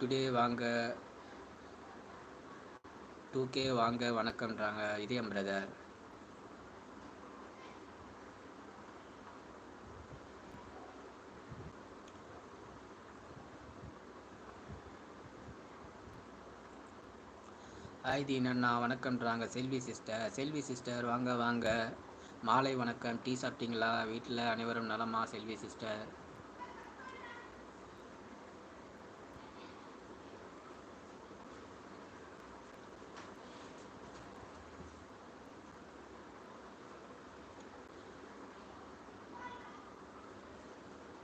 Today வாங்க 2K வாங்க வணக்கம்ன்றாங்க இதயம் பிரதர். ஹாய் தீனண்ணா வணக்கம்ன்றாங்க செல்வி சிஸ்டர் வாங்க வாங்க. மாலை வணக்கம். டீ சாப்பிட்டீங்களா? வீட்டில் அனைவரும் நலமா செல்வி சிஸ்டர்?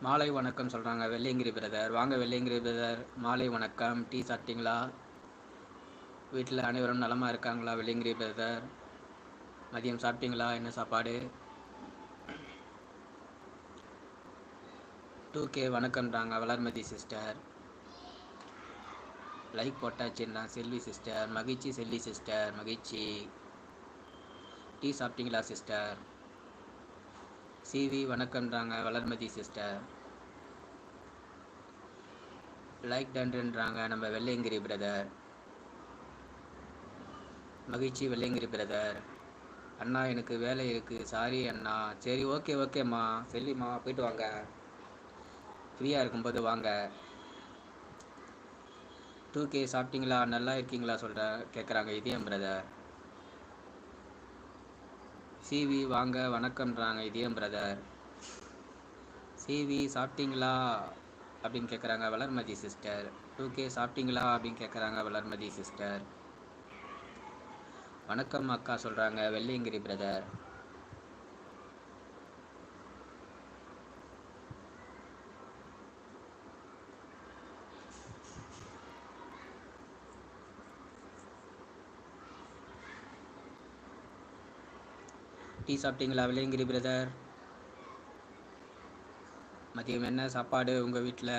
மாலை வணக்கம் சொல்கிறாங்க வெள்ளையங்கிரி பிரதர். வாங்க வெள்ளையங்கிரி பிரதர், மாலை வணக்கம். டீ சாப்பிட்டீங்களா? வீட்டில் அனைவரும் நலமாக இருக்காங்களா வெள்ளையங்கிரி பிரதர்? மதியம் சாப்பிட்டீங்களா? என்ன சாப்பாடு? 2K வணக்கம்ன்றாங்க வளர்மதி சிஸ்டர். லைக் போட்டாச்சுன்னா செல்வி சிஸ்டர். மகிழ்ச்சி செல்வி சிஸ்டர், மகிழ்ச்சி. டீ சாப்பிட்டீங்களா சிஸ்டர்? சிவி வணக்கம்ன்றாங்க வளர்மதி சிஸ்டர். லைக் டன்றாங்க நம்ம வெள்ளையங்கிரி பிரதர். மகிழ்ச்சி வெள்ளையங்கிரி பிரதர். அண்ணா எனக்கு வேலை இருக்குது, சாரி அண்ணா. சரி ஓகேம்மா செல்விம்மா, போயிட்டு வாங்க. ஃப்ரீயாக இருக்கும்போது வாங்க. 2K சாப்பிட்டீங்களா? நல்லா இருக்கீங்களா கேட்குறாங்க இதயம் பிரதர். சிவி வாங்க வணக்கம்ன்றாங்க இதயம் பிரதர். சிவி சாப்பிட்டீங்களா அப்படின்னு கேட்குறாங்க வளர்மதி சிஸ்டர். 2K சாப்பிட்டீங்களா அப்படின்னு கேட்குறாங்க வளர்மதி சிஸ்டர். வணக்கம் அக்கா சொல்கிறாங்க வெள்ளையங்கிரி பிரதர். டீ சாப்பிட்டீங்களா வெள்ளையங்கிரி பிரதர்? மதியம் என்ன சாப்பாடு உங்கள் வீட்டில்?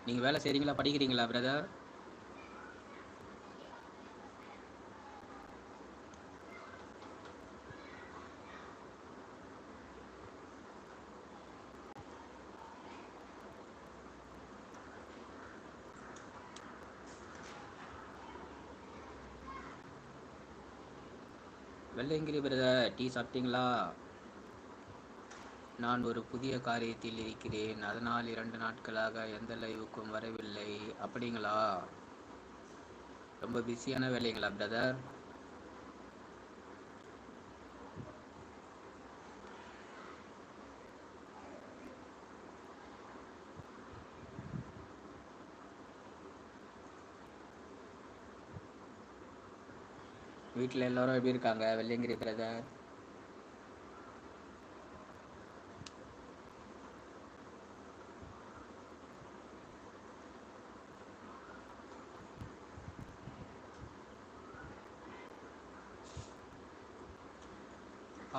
நீங்கள் வேலை செய்கிறீங்களா, படிக்கிறீங்களா பிரதர்? வெள்ளையங்கிரி பிரதர் டீ சாப்பிட்டீங்களா? நான் ஒரு புதிய காரியத்தில் இருக்கிறேன், அதனால் 2 நாட்களாக எந்த லைவுக்கும் வரவில்லை. அப்படிங்களா? ரொம்ப பிஸியான வேலைங்களா பிரதர்? வீட்டில் எல்லோரும் எப்படி இருக்காங்க வெள்ளையங்கிரி பிரதர்?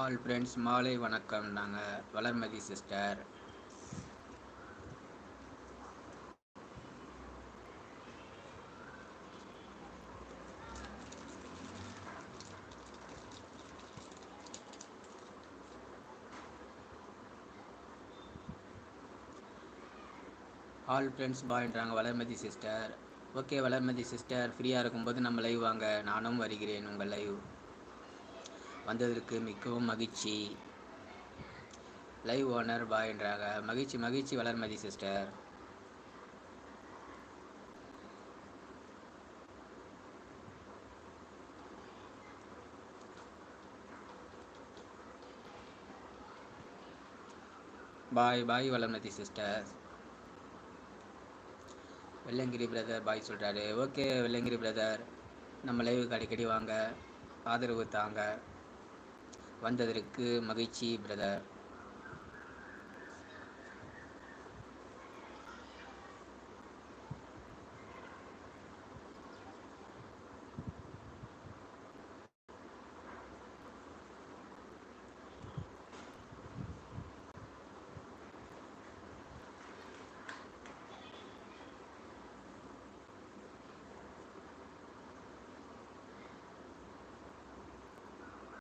ஆல் ஃப்ரெண்ட்ஸ் மாலை வணக்கம். நாங்கள் வளர்மதி சிஸ்டர். ஆல் ஃப்ரெண்ட்ஸ் பாய்ன்றாங்க Valarmathi sister. Okay Valarmathi sister, ஃப்ரீயாக இருக்கும்போது நம்ம லைவ் வாங்க, நானும் வருகிறேன் உங்கள் லைவ். வந்ததற்கு மிகவும் மகிழ்ச்சி. லைவ் ஓனர் பாய்ன்றாங்க. மகிழ்ச்சி Valarmathi sister. Bye Valarmathi sister. Velliangiri brother bye சொல்கிறாரு. ஓகே வெள்ளையங்கிரி பிரதர், நம்ம லைவுக்கு அடிக்கடி வாங்க, ஆதரவு தாங்க. வந்ததற்கு மகிழ்ச்சி பிரதர்.